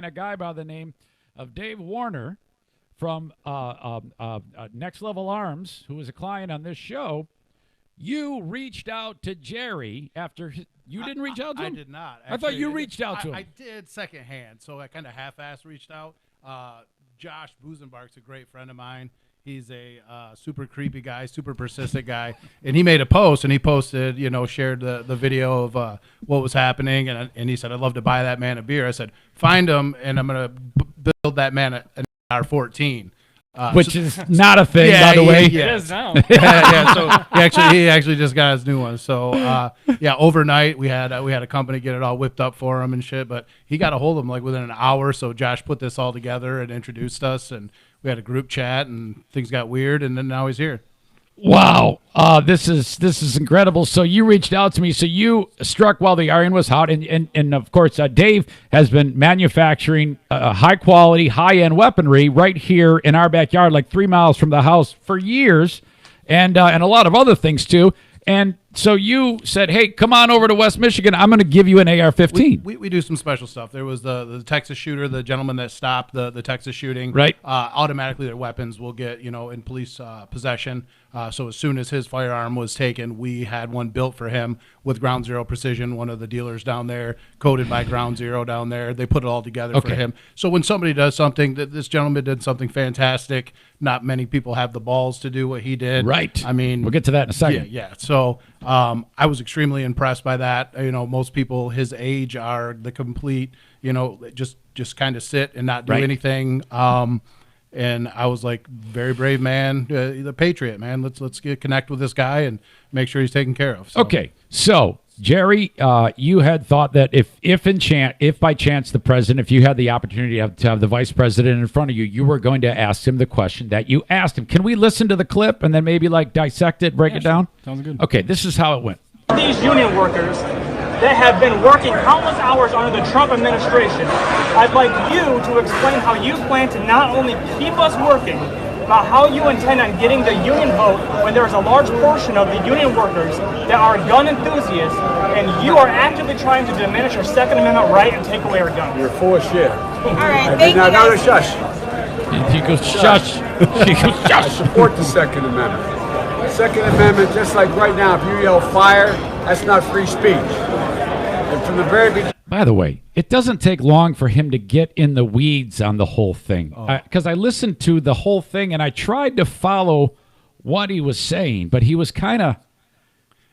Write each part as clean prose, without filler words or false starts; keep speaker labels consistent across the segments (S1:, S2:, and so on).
S1: a guy by the name of Dave Warner from Next Level Arms, who was a client on this show. You reached out to Jerry after you didn't reach out to him?
S2: I did not.
S1: Actually, I thought you reached out to him.
S2: I did secondhand, so I kind of half-assed reached out. Josh Busenbark's a great friend of mine. He's a super creepy guy, super persistent guy, and he made a post, and he posted, shared the video of what was happening, and he said, I'd love to buy that man a beer. I said, find him, and I'm going to build that man an R14.
S1: Which is not a thing, by the way.
S3: It is now.
S2: So he actually just got his new one. So overnight we had a company get it all whipped up for him and shit. But he got a hold of him like within an hour. So Josh put this all together and introduced us, and we had a group chat, and things got weird, and then now he's here.
S1: Wow, this is incredible. So you reached out to me. So you struck while the iron was hot, and of course, Dave has been manufacturing high quality, high end weaponry right here in our backyard, like 3 miles from the house, for years, and a lot of other things too. And so you said, "Hey, come on over to West Michigan. I'm going to give you an AR-15."
S2: We do some special stuff. There was the Texas shooter, the gentleman that stopped the Texas shooting.
S1: Right.
S2: Automatically, their weapons will get in police possession. So as soon as his firearm was taken, we had one built for him with Ground Zero Precision, one of the dealers down there, coded by Ground Zero down there. They put it all together for him. So when somebody does something, this gentleman did something fantastic. Not many people have the balls to do what he did.
S1: Right.
S2: I mean,
S1: we'll get to that in a second.
S2: Yeah. So I was extremely impressed by that. Most people his age are the complete, just kind of sit and not do anything. And I was like, very brave man, the patriot, man. Let's connect with this guy and make sure he's taken care of. So.
S1: Okay, so Jerry, you had thought that if by chance the president, if you had the opportunity to have the vice president in front of you, you were going to ask him the question that you asked him. Can we listen to the clip and then maybe dissect it, break it down?
S3: Sounds good.
S1: Okay, this is how it went.
S4: These union workers that have been working countless hours under the Trump administration, I'd like you to explain how you plan to not only keep us working, but how you intend on getting the union vote when there's a large portion of the union workers that are gun enthusiasts, and you are actively trying to diminish our Second Amendment right and take away our guns.
S5: You're full of shit.
S6: All right, thank you.
S5: Now, shush.
S1: He goes, shush. He goes,
S5: I
S1: shush.
S5: support the Second Amendment. Second Amendment, just like right now, if you yell fire, that's not free speech. And from the very beginning.
S1: By the way, it doesn't take long for him to get in the weeds on the whole thing. Because I listened to the whole thing and I tried to follow what he was saying, but he was kind of.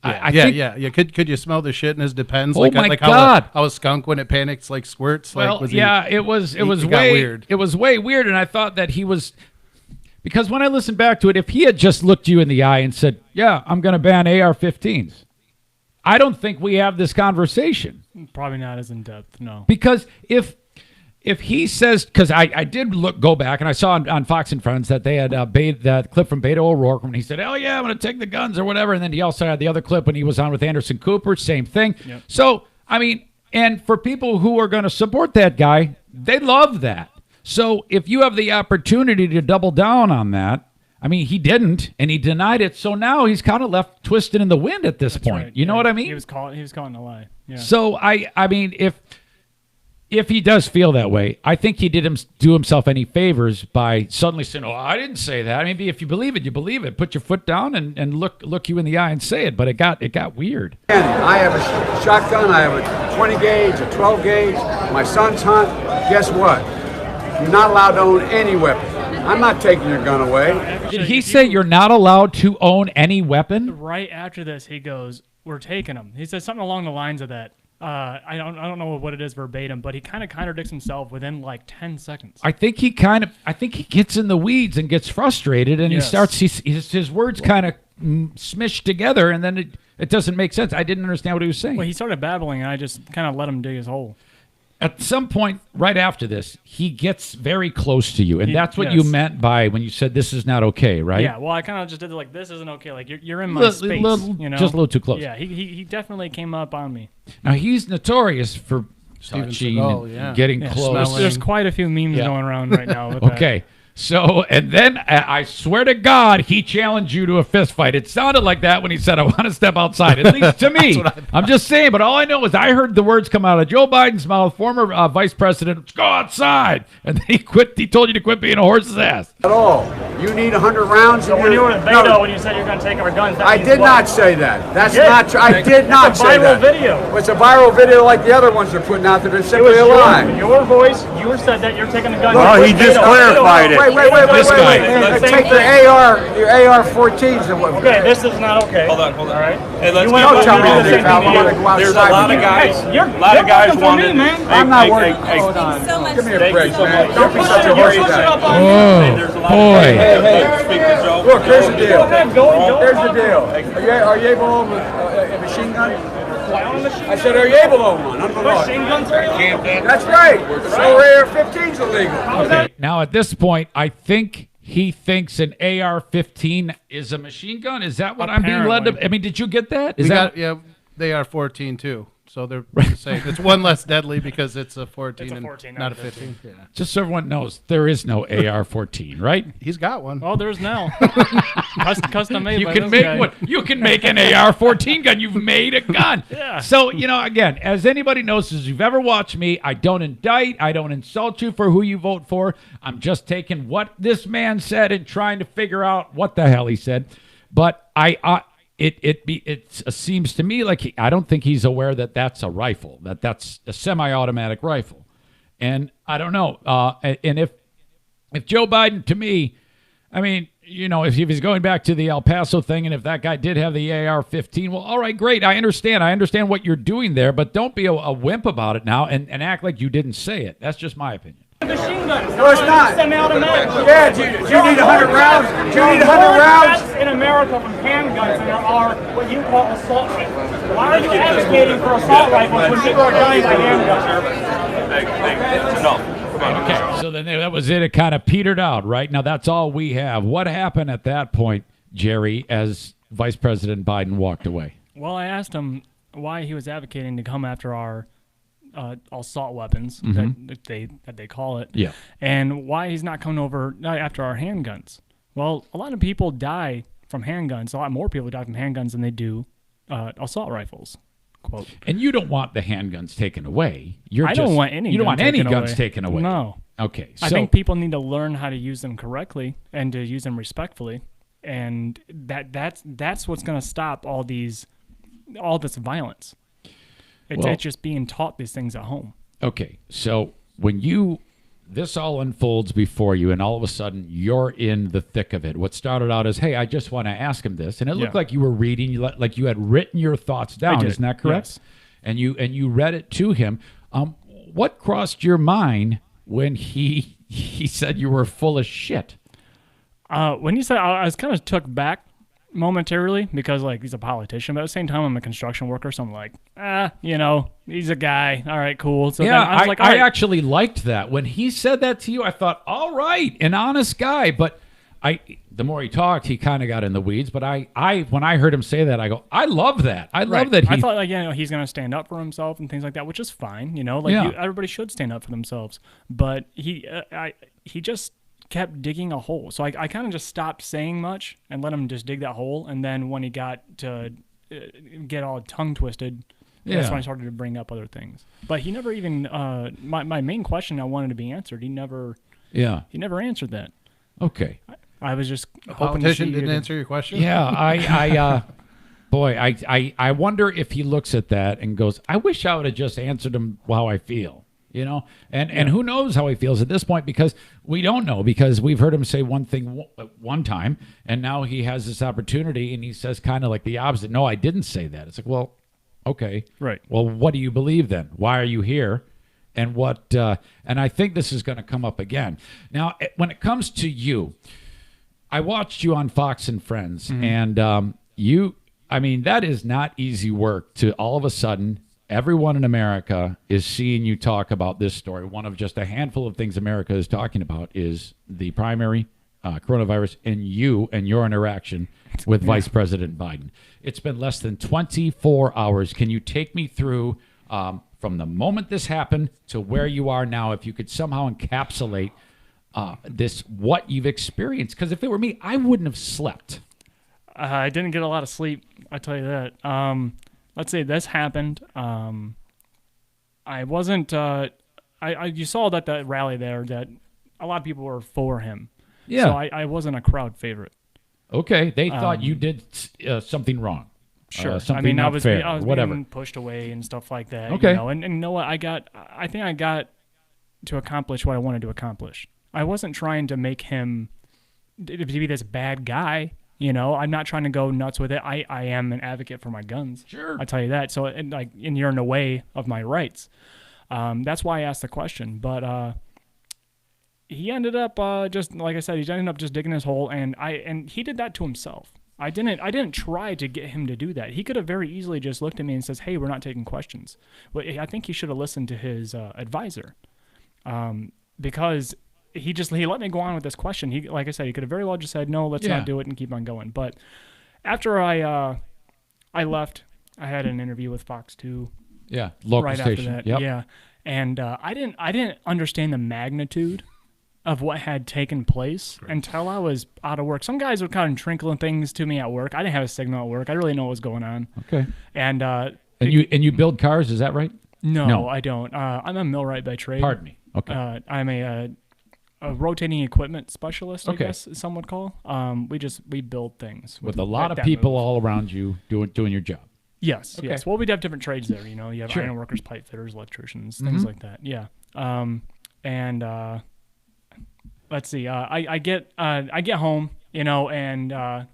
S2: Yeah. Could you smell the shit in his Depends?
S1: Oh my God!
S2: How a skunk when it panics squirts.
S1: Well, it was way weird. It was way weird, and I thought that he was. Because when I listened back to it, if he had just looked you in the eye and said, "Yeah, I'm going to ban AR-15s," I don't think we have this conversation.
S3: Probably not as in depth, no.
S1: Because if he says, because I did go back and I saw on Fox and Friends that they had that clip from Beto O'Rourke when he said, "Oh yeah, I'm going to take the guns" or whatever, and then he also had the other clip when he was on with Anderson Cooper, same thing.
S3: Yep.
S1: So I mean, and for people who are going to support that guy, they love that. So if you have the opportunity to double down on that, I mean, he didn't, and he denied it. So now he's kind of left twisted in the wind at this point.
S3: Right.
S1: You know what I mean?
S3: He was caught in a lie. Yeah.
S1: So I mean, if he does feel that way, I think he did do himself any favors by suddenly saying, "Oh, I didn't say that." Maybe if you believe it, you believe it. Put your foot down and look you in the eye and say it. But it got weird.
S5: I have a shotgun. I have a 20 gauge, a 12 gauge. My son's hunt. Guess what? You're not allowed to own any weapon. I'm not taking your gun away.
S1: Did he say you're not allowed to own any weapon?
S3: Right after this, he goes, "We're taking them." He says something along the lines of that. I don't know what it is verbatim, but he kind of contradicts himself within like 10 seconds.
S1: I think he gets in the weeds and gets frustrated, and his words kind of smish together, and then it doesn't make sense. I didn't understand what he was saying.
S3: Well, he started babbling, and I just kind of let him dig his hole.
S1: At some point right after this, he gets very close to you, and that's what you meant by when you said this is not okay, right?
S3: Yeah, well, I kind of just did this isn't okay. Like, you're in my space,
S1: just a little too close.
S3: Yeah, he definitely came up on me.
S1: Now, he's notorious for touching and getting close.
S3: There's quite a few memes going around right now with
S1: okay. So, and then I swear to God, he challenged you to a fist fight. It sounded like that when he said, I want to step outside, at least to me. I'm just saying, but all I know is I heard the words come out of Joe Biden's mouth, former vice president, go outside. And then he quit. He told you to quit being a horse's ass.
S5: At all. You need 100 rounds.
S4: So when you were with Beto, when you said you're going to take our guns, that
S5: I
S4: means
S5: did
S4: what?
S5: not say that. That's
S4: You did.
S5: not true. I did not say that.
S4: It's a viral video.
S5: It's a viral video like the other ones they're putting out there. They're
S4: It
S5: simply
S4: was
S5: a lie.
S4: your voice. You were said that you're taking the guns.
S5: Well,
S4: with
S5: he just
S4: Beto.
S5: clarified it. Wait.
S1: This guy.
S5: Hey,
S4: Same
S5: take
S4: thing.
S5: your AR-14s and what?
S4: Okay, this is not okay.
S6: Hold on.
S4: All right.
S6: Hey, let's
S4: You went
S5: Don't
S4: up
S5: tell
S4: and
S5: me
S4: did
S5: to
S4: the
S5: do
S4: same
S5: that.
S4: thing
S5: I'm
S4: to
S5: going to
S4: you.
S5: go outside.
S6: There's a lot of
S5: with you.
S6: guys.
S4: Hey, you're
S6: guys
S4: working for
S6: wanted.
S4: me, man.
S5: I'm not working.
S6: Hey,
S5: Hold on.
S7: so much.
S5: Give me a
S7: Thank
S5: break,
S7: you so
S5: man.
S7: much.
S5: Don't be such a
S4: You're
S5: horse
S4: pushing
S5: guy.
S4: up on me.
S1: Oh,
S6: There's a lot
S1: boy.
S6: of speak to Joe.
S5: Look, here's the deal.
S4: Go ahead, go.
S5: Here's the deal. Are you able to own a machine gun?
S4: Fly on a machine.
S5: I said, are you able to own one? Under law.
S4: Machine guns are illegal.
S5: That's right. So AR-15's illegal.
S1: Okay, now at this point, I think he thinks an AR-15 is a machine gun. Is that what I'm being led to?
S3: Apparently.
S1: I mean, did you get that? Is
S2: We
S1: that
S2: got, yeah, they are 14 too. So they're the same. It's one less deadly because it's a 14
S3: It's a
S2: and
S3: 14,
S2: not a
S3: not a
S2: 15. Yeah.
S1: just so everyone knows, there is no AR-14, right?
S2: He's got one.
S3: Oh, there's now. Custom made
S1: You
S3: by
S1: can
S3: this
S1: make
S3: guy.
S1: one. You can make an AR-14 gun. You've made a gun.
S3: Yeah.
S1: So again, as anybody knows, as you've ever watched me, I don't indict. I don't insult you for who you vote for. I'm just taking what this man said and trying to figure out what the hell he said. But it seems to me like I don't think he's aware that that's a rifle, that's a semi-automatic rifle, and I don't know. And if Joe Biden, to me, I mean, if he's going back to the El Paso thing, and if that guy did have the AR-15, well, all right, great. I understand what you're doing there, but don't be a wimp about it now and act like you didn't say it. That's just my opinion.
S4: Machine guns.
S5: No, it's not.
S4: Semi-automatic.
S5: Yeah, do you need 100 rounds? Do you need 100
S4: More
S5: rounds?
S4: deaths in America from handguns than there are what you call assault rifles. Why are you advocating for assault rifles when people are dying by handguns?
S6: No.
S1: Okay, so then that was it. It kind of petered out, right? Now that's all we have. What happened at that point, Jerry, as Vice President Biden walked away?
S3: Well, I asked him why he was advocating to come after our assault weapons that they call it,
S1: Yeah.
S3: and why he's not coming over after our handguns. Well, a lot of people die from handguns. A lot more people die from handguns than they do assault rifles. Quote.
S1: And you don't want the handguns taken away.
S3: I don't want any.
S1: You don't
S3: gun
S1: want any
S3: taken
S1: guns
S3: away.
S1: taken away.
S3: No.
S1: Okay. So
S3: I think people need to learn how to use them correctly and to use them respectfully, and that's what's going to stop all this violence. It's just being taught these things at home.
S1: Okay. So when this all unfolds before you, and all of a sudden you're in the thick of it. What started out as, hey, I just want to ask him this, and it looked
S3: Yeah.
S1: like you were reading, like you had written your thoughts down.
S3: did,
S1: Isn't that correct?
S3: yes.
S1: And you read it to him. What crossed your mind when he said you were full of shit?
S3: When you said, I was kind of took back momentarily because he's a politician, but at the same time I'm a construction worker, so I'm like, he's a guy. All right, cool. So
S1: Yeah,
S3: then I was like, all
S1: I
S3: right.
S1: actually liked that. When he said that to you, I thought, all right, an honest guy. But the more he talked, he kind of got in the weeds. But when I heard him say that, I go, I love that. I love that
S3: I
S1: he.
S3: thought he's gonna stand up for himself and things like that, which is fine.
S1: Yeah.
S3: Everybody should stand up for themselves. But he just kept digging a hole. So I kind of just stopped saying much and let him just dig that hole. And then when he got to get all tongue twisted, that's
S1: Yeah.
S3: when I started to bring up other things. But he never even my main question I wanted to be answered. He never answered that.
S1: Okay.
S3: I was just hoping to
S2: Politician
S3: see
S2: didn't
S3: you
S2: answer your question.
S1: Yeah, I wonder if he looks at that and goes, I wish I would have just answered him how I feel. And who knows how he feels at this point, because we don't know, because we've heard him say one thing one time, and now he has this opportunity and he says kind of like the opposite. No, I didn't say that. It's like, well, okay.
S3: Right.
S1: Well, what do you believe then? Why are you here? And and I think this is going to come up again. Now, when it comes to you, I watched you on Fox and Friends, and that is not easy work to all of a sudden, everyone in America is seeing you talk about this story. One of just a handful of things America is talking about is the primary coronavirus and your interaction with Vice President Biden. It's been less than 24 hours. Can you take me through from the moment this happened to where you are now, if you could somehow encapsulate this what you've experienced. Because if it were me, I wouldn't have slept.
S3: I didn't get a lot of sleep. I tell you that. Let's say this happened. I wasn't. You saw that rally there that a lot of people were for him.
S1: Yeah.
S3: So I wasn't a crowd favorite.
S1: Okay, they thought you did something wrong.
S3: Sure.
S1: Something not fair,
S3: I was
S1: whatever.
S3: being pushed away and stuff like that.
S1: Okay.
S3: You know? And you know what? I think I got to accomplish what I wanted to accomplish. I wasn't trying to make him to be this bad guy. You know, I'm not trying to go nuts with it. I am an advocate for my guns.
S1: Sure.
S3: I tell you that. So, and you're in the way of my rights. That's why I asked the question. But he ended up just like I said, he ended up just digging his hole, and he did that to himself. I didn't try to get him to do that. He could have very easily just looked at me and says, "Hey, we're not taking questions." But I think he should have listened to his advisor, because he let me go on with this question. He, like I said, he could have very well just said, "No, let's not do it," and keep on going. But after I left, I had an interview with Fox 2.
S1: Yeah, local
S3: right
S1: station.
S3: after that.
S1: Yep.
S3: Yeah, and I didn't understand the magnitude of what had taken place until I was out of work. Some guys were kind of trinkling things to me at work. I didn't have a signal at work. I didn't really know what was going on.
S1: Okay.
S3: And
S1: you build cars, is that right?
S3: No, I don't. I'm a millwright by trade.
S1: Pardon me. Okay.
S3: I'm a rotating equipment specialist, I
S1: Okay.
S3: guess some would call. We build things
S1: With a lot of
S3: that
S1: people
S3: move.
S1: all around you doing your job.
S3: Yes,
S1: Okay.
S3: yes. Well, we'd have different trades there. You know, you have
S1: Sure.
S3: iron workers, pipe fitters, electricians, things like that. Yeah. Let's see. I get home, you know, and I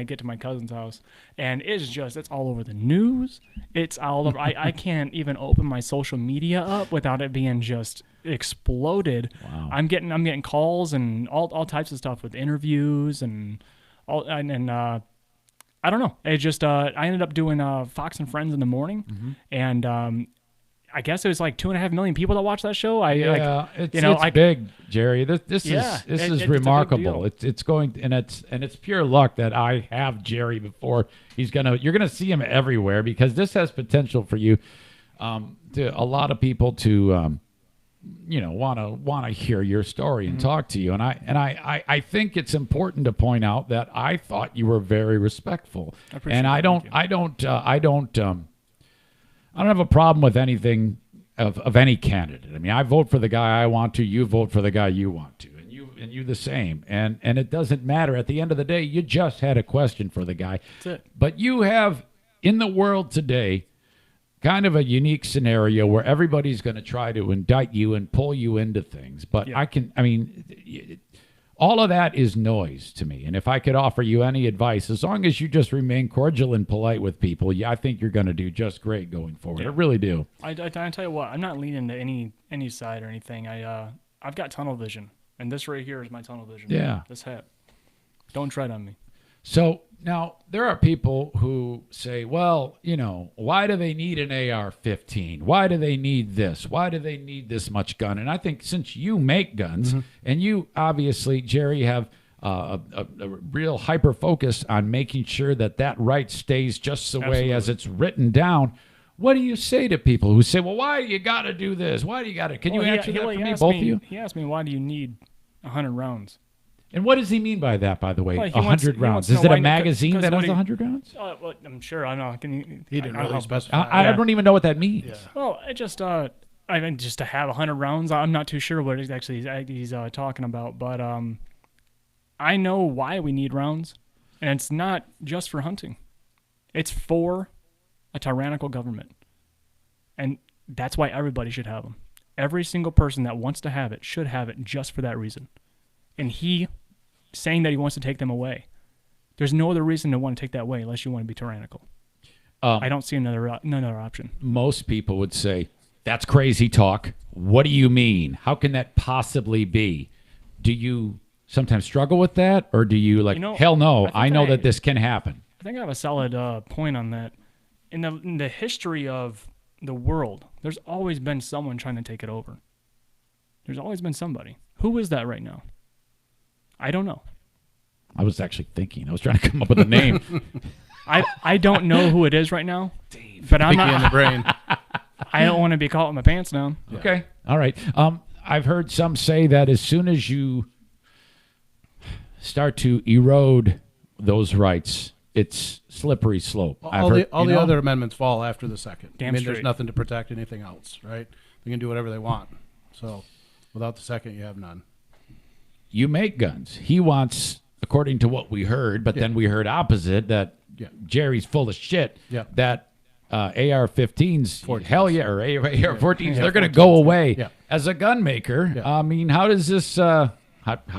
S3: get to my cousin's house, and it's all over the news. It's all over. I can't even open my social media up without it being just exploded.
S1: Wow.
S3: I'm getting calls and all types of stuff with interviews and all and I don't know. It just I ended up doing Fox and Friends in the morning, and I guess it was like 2.5 million people that watched that show.
S1: It's big, Jerry. This is
S3: it's a big
S1: remarkable.
S3: deal.
S1: It's going and it's pure luck that I have Jerry before you're gonna see him everywhere, because this has potential for you. To a lot of people to want to hear your story and talk to you, and I think it's important to point out that I thought you were very respectful, and I don't have a problem with anything of any candidate. I mean, I vote for the guy I want to. You vote for the guy you want to, and you the same. And it doesn't matter. At the end of the day, you just had a question for the guy.
S3: That's it.
S1: But you have in the world today kind of a unique scenario where everybody's going to try to indict you and pull you into things. But
S3: Yeah.
S1: all of that is noise to me. And if I could offer you any advice, as long as you just remain cordial and polite with people, I think you're going to do just great going forward. I really do.
S3: I tell you what, I'm not leaning to any side or anything. I've got tunnel vision, and this right here is my tunnel vision.
S1: Yeah.
S3: This hat. Don't tread on me.
S1: So now there are people who say, well, why do they need an AR-15? Why do they need this? Why do they need this much gun? And I think since you make guns, and you obviously, Jerry, have a real hyper focus on making sure that right stays just the way as it's written down, what do you say to people who say, well, why do you got to do this? Why do you got to? Can you answer that for me, both of you?
S3: He asked me, why do you need 100 rounds?
S1: And what does he mean by that, by the way?
S3: Well,
S1: 100 rounds. Is it a magazine that has 100 rounds?
S3: Well, I'm sure. I don't know.
S2: He didn't really specify.
S1: I don't even know what that means.
S2: Yeah.
S3: Well, it just just to have 100 rounds. I'm not too sure what exactly he's talking about, but I know why we need rounds, and it's not just for hunting. It's for a tyrannical government, and that's why everybody should have them. Every single person that wants to have it should have it just for that reason. And he saying that he wants to take them away. There's no other reason to want to take that away unless you want to be tyrannical. I don't see another option.
S1: Most people would say, that's crazy talk. What do you mean? How can that possibly be? Do you sometimes struggle with that? Or do you hell no, I know that this can happen?
S3: I think I have a solid point on that. In the history of the world, there's always been someone trying to take it over. There's always been somebody. Who is that right now? I don't know.
S1: I was actually thinking. I was trying to come up with a name.
S3: I don't know who it is right now, but I'm
S2: Thinking in the
S3: not.
S2: brain.
S3: I don't want to be caught with my pants down.
S1: Okay. All right. I've heard some say that as soon as you start to erode those rights, it's slippery slope.
S2: All the other amendments fall after the second.
S3: Damn
S2: there's
S3: straight.
S2: nothing to protect anything else, right? They can do whatever they want. So without the second, you have none.
S1: You make guns. He wants, according to what we heard, but then we heard opposite, that Jerry's full of shit, that AR-15s, hell yeah, or AR-14s, they're going to go away. As a gun maker, I mean, how does this, how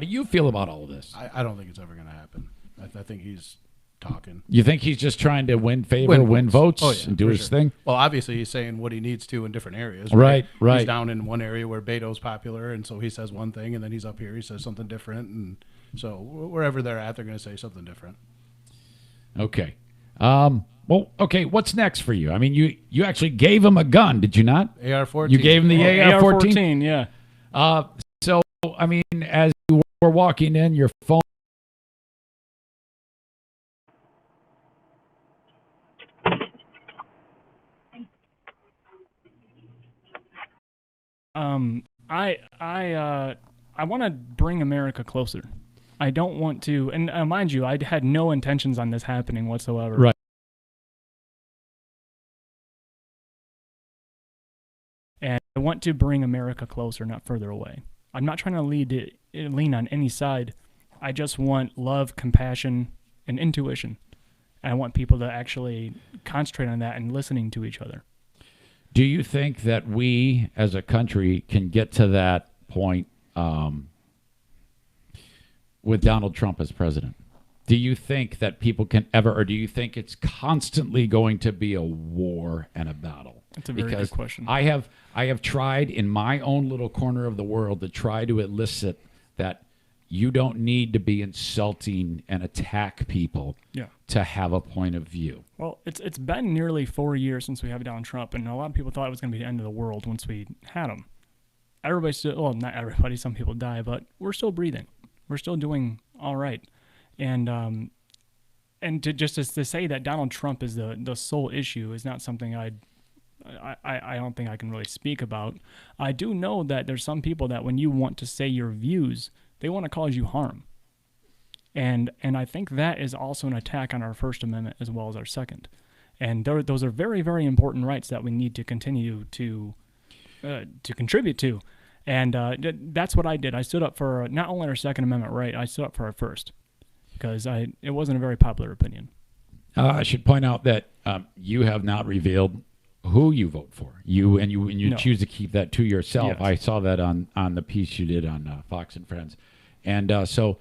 S1: do you feel about all of this?
S2: I don't think it's ever going to happen. I think he's talking.
S1: You think he's just trying to win favor, win votes, and do his thing?
S2: Well, obviously he's saying what he needs to in different areas.
S1: Right.
S2: He's down in one area where Beto's popular, and so he says one thing, and then he's up here, he says something different, and so wherever they're at, they're going to say something different.
S1: Okay. Well, okay, what's next for you? I mean, you actually gave him a gun, did you not?
S2: AR-14.
S1: You gave him the AR-14?
S3: AR-14, yeah.
S1: So, I mean, as you were walking in, your phone.
S3: I want to bring America closer. I don't want to, and mind you, I had no intentions on this happening whatsoever.
S1: Right.
S3: And I want to bring America closer, not further away. I'm not trying to lean on any side. I just want love, compassion, and intuition. And I want people to actually concentrate on that and listening to each other.
S1: Do you think that we as a country can get to that point with Donald Trump as president? Do you think that people can ever, or do you think it's constantly going to be a war and a battle?
S3: That's a very good question.
S1: I have tried in my own little corner of the world to try to elicit that you don't need to be insulting and attack people to have a point of view.
S3: Well, it's been nearly 4 years since we have Donald Trump, and a lot of people thought it was going to be the end of the world once we had him. Everybody still, well, not everybody, some people die, but we're still breathing. We're still doing all right. And to say that Donald Trump is the sole issue is not something I don't think I can really speak about. I do know that there's some people that when you want to say your views, they want to cause you harm. And I think that is also an attack on our First Amendment as well as our Second. And those are very, very important rights that we need to continue to contribute to. And that's what I did. I stood up for not only our Second Amendment right, I stood up for our First, because it wasn't a very popular opinion.
S1: I should point out that you have not revealed who you vote for. You no. choose to keep that to yourself.
S3: Yes.
S1: I saw that on the piece you did on Fox and Friends. And so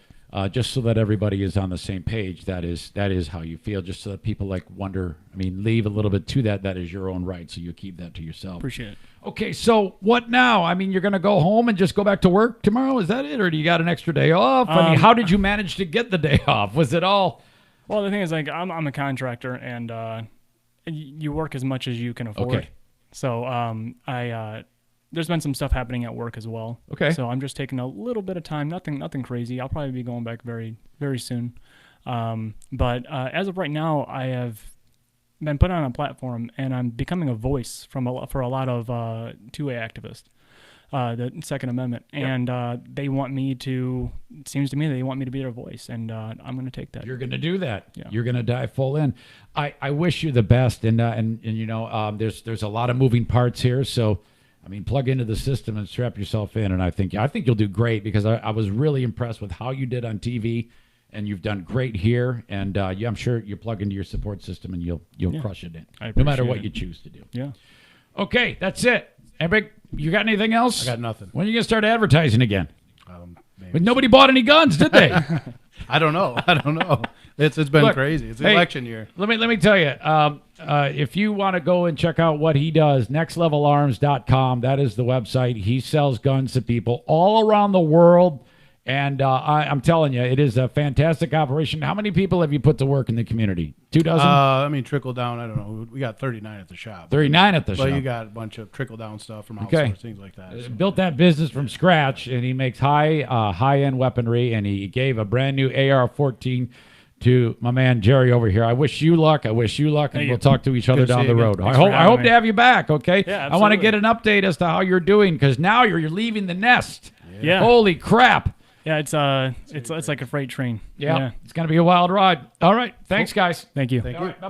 S1: just so that everybody is on the same page, that is how you feel, just so that people wonder, I mean, leave a little bit to that. That is your own right, so you keep that to yourself.
S3: Appreciate it.
S1: Okay, so what now? I mean, you're going to go home and just go back to work tomorrow? Is that it? Or do you got an extra day off? I mean, how did you manage to get the day off? Was it all...
S3: Well, the thing is, I'm a contractor, and you work as much as you can afford.
S1: Okay.
S3: So there's been some stuff happening at work as well.
S1: Okay.
S3: So I'm just taking a little bit of time, nothing crazy. I'll probably be going back very, very soon. But as of right now, I have been put on a platform, and I'm becoming a voice for a lot of 2A activists, the Second Amendment. Yep. And they want me to, it seems to me they want me to be their voice, and I'm going to take that.
S1: You're going to do that.
S3: Yeah.
S1: You're going to dive full in. I wish you the best, and you know, there's a lot of moving parts here, so I mean, plug into the system and strap yourself in, and I think you'll do great, because I was really impressed with how you did on TV, and you've done great here, and I'm sure you plug into your support system and you'll crush it in, no matter what you choose to do.
S3: Yeah. Okay,
S1: that's it. Eric, you got anything else?
S2: I got nothing.
S1: When are you gonna start advertising again?
S2: Maybe.
S1: But nobody bought any guns, did they?
S2: I don't know. It's been crazy. It's election year.
S1: Let me tell you. If you want to go and check out what he does, nextlevelarms.com. That is the website. He sells guns to people all around the world. And I'm telling you, it is a fantastic operation. How many people have you put to work in the community? 2 dozen?
S2: I mean, trickle down, I don't know. We got 39 at the shop.
S1: 39 at the shop.
S2: But you got a bunch of trickle down stuff from outsourced, things like that. So.
S1: Built that business from scratch, and he makes high-end weaponry, and he gave a brand new AR-14 to my man Jerry over here. I wish you luck. And we'll talk to each other
S2: Good to
S1: down
S2: see
S1: the
S2: you
S1: road.
S2: again.
S1: I
S3: Thanks for
S1: hope
S3: having
S1: to
S3: me.
S1: have you back. Okay.
S3: Yeah,
S1: I want to
S3: absolutely.
S1: get an update as to how you're doing because now you're leaving the nest.
S3: Yeah.
S1: Holy crap.
S3: Yeah, it's like a freight train.
S1: Yeah. It's gonna be a wild ride. All right. Thanks, guys.
S3: Thank you.
S2: Thank
S1: All
S2: you.
S1: right, bye-bye.